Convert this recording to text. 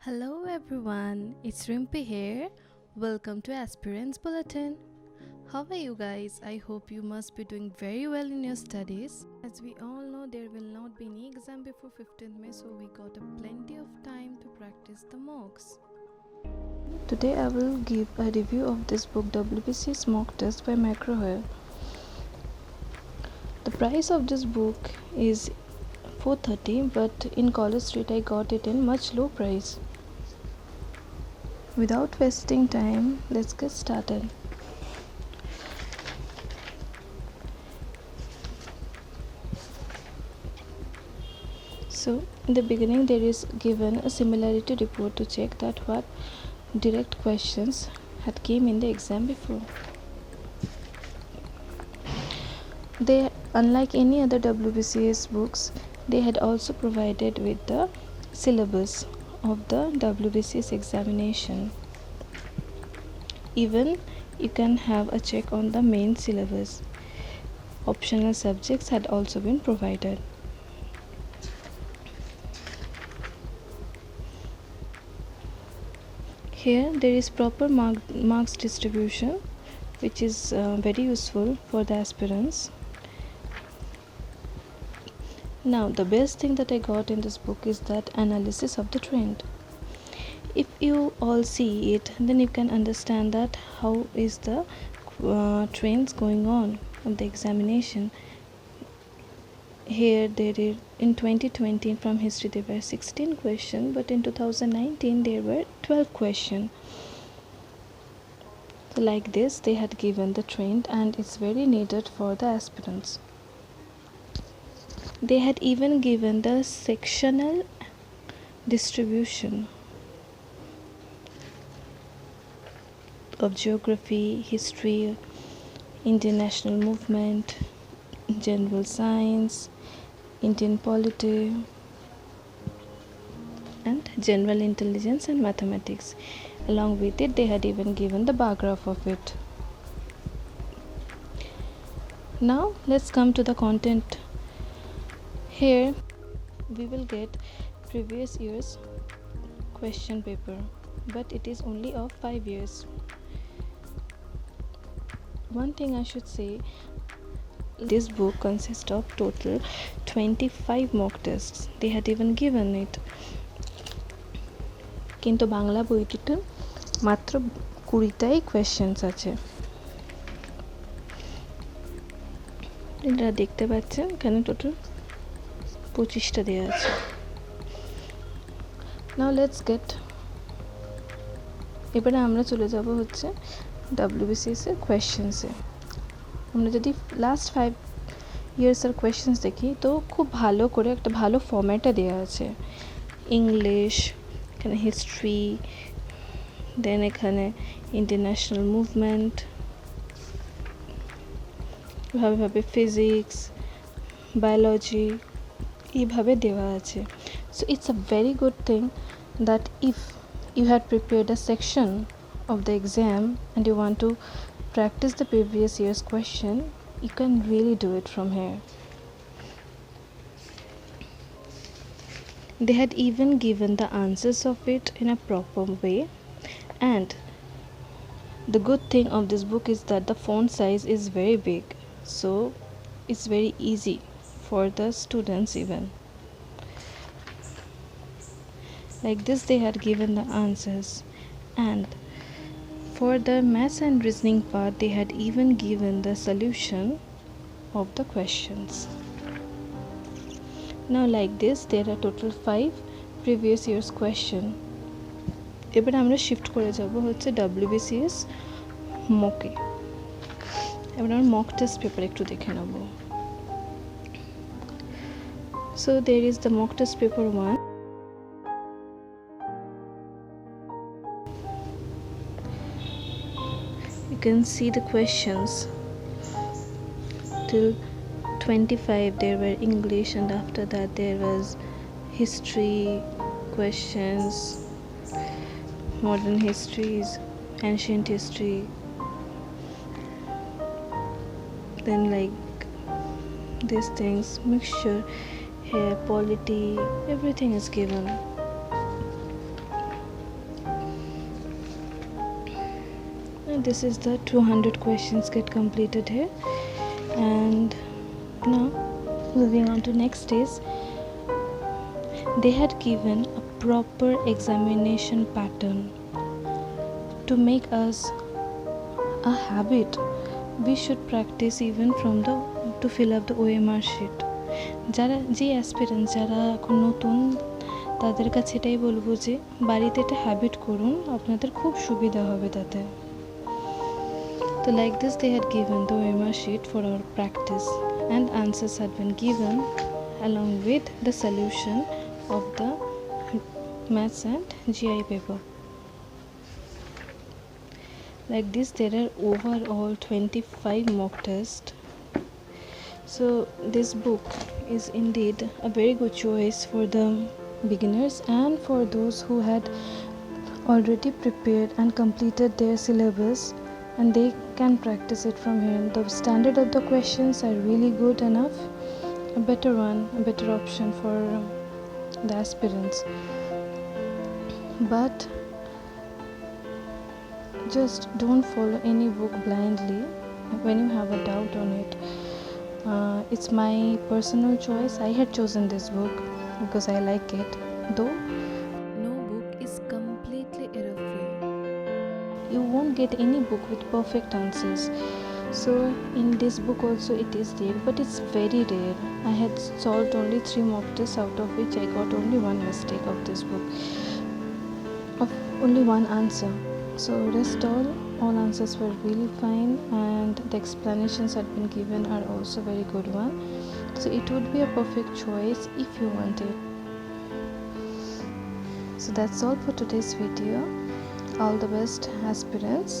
Hello everyone, it's Rimpi here. Welcome to Aspirants Bulletin. How are you guys? I hope you must be doing very well in your studies. As we all know, there will not be any exam before 15th May, so we got a plenty of time to practice the mocks. Today I will give a review of this book WBCS Mock Test by Macrohair. The price of this book is 430, but in College Street I got it in much low price. Without wasting time, let's get started. So in the beginning there is given a similarity report to check that what direct questions had came in the exam before. They, unlike any other WBCS books, they had also provided with the syllabus of the WBCS examination. Even you can have a check on the main syllabus. Optional subjects had also been provided. Here there is proper marks distribution, which is very useful for the aspirants. Now the best thing that I got in this book is that analysis of the trend. If you all see it, then you can understand that how is the trends going on of the examination. Here there is, in 2020 from history there were 16 questions, but in 2019 there were 12 questions. So like this they had given the trend, and it's very needed for the aspirants. They had even given the sectional distribution of geography, history, Indian national movement, general science, Indian polity, and general intelligence and mathematics. Along with it, they had even given the bar graph of it. Now let's come to the content. Here we will get previous year's question paper, but it is only of 5 years. One thing I should say, this book consists of total 25 mock tests. They had even given it. কিন্তু বাংলা বইটিতে মাত্র 20টাই questions আছে। আপনারা দেখতে পাচ্ছেন এখানে total 25টা দেওয়া আছে। নাও লেটস গেট, এবারে আমরা চলে যাব হচ্ছে WBCS এর কোয়েশ্চেন্সে। আমরা যদি লাস্ট 5 ইয়ার্সের কোয়েশ্চেন্স দেখি, তো খুব ভালো করে একটা ভালো ফরম্যাটে দেওয়া আছে। ইংলিশ, এখানে হিস্ট্রি, দেন এখানে ইন্টারন্যাশনাল মুভমেন্ট, এভাবে ফিজিক্স, বায়োলজি, এইভাবে দেওয়া আছে। So it's a very good thing that if you had prepared a section of the exam and you want to practice the previous year's question, you can really do it from here. They had even given the answers of it in a proper way, and the good thing of this book is that the font size is very big, so it's very easy for the students even. Like this they had given the answers, and for the maths and reasoning part they had even given the solution of the questions. Now like this there are total 5 previous year's question. এবার আমরা shift করে যাব হচ্ছে WBCS মকে। এবার আমরা mock test paper একটু দেখে নেব। So there is the mock test paper 1. You can see the questions till 25 there were English, and after that there was history questions, modern histories, ancient history, then like these things, mixture, here polity, everything is given. this is the 200 questions get completed here. And now moving on to next is, they had given a proper examination pattern to make us a habit. We should practice even from the to fill up the OMR sheet. যারা যে aspirants যারা এখন নতুন, তাদের কাছে এটাই বলবো যে বাড়িতে এটা হ্যাবিট করুন, আপনাদের খুব সুবিধা হবে তাতে। So like this, they had given the OMR sheet for our practice, and answers had been given along with the solution of the maths and GI paper. Like this, there are overall 25 mock tests. So this book is indeed a very good choice for the beginners and for those who had already prepared and completed their syllabus, and they can practice it from here. The standard of the questions are really good enough, a better option for the aspirants. But just don't follow any book blindly when you have a doubt on it. It's my personal choice. I had chosen this book because I like it, though no book is completely error-free. You won't get any book with perfect answers. So in this book also it is there, but it's very rare. I had solved only 3 mock tests, out of which I got only 1 mistake of this book, of only 1 answer. So rest all answers were really fine, and the explanations that been given are also very good one. So it would be a perfect choice if you want it. So that's all for today's video. All the best, aspirants.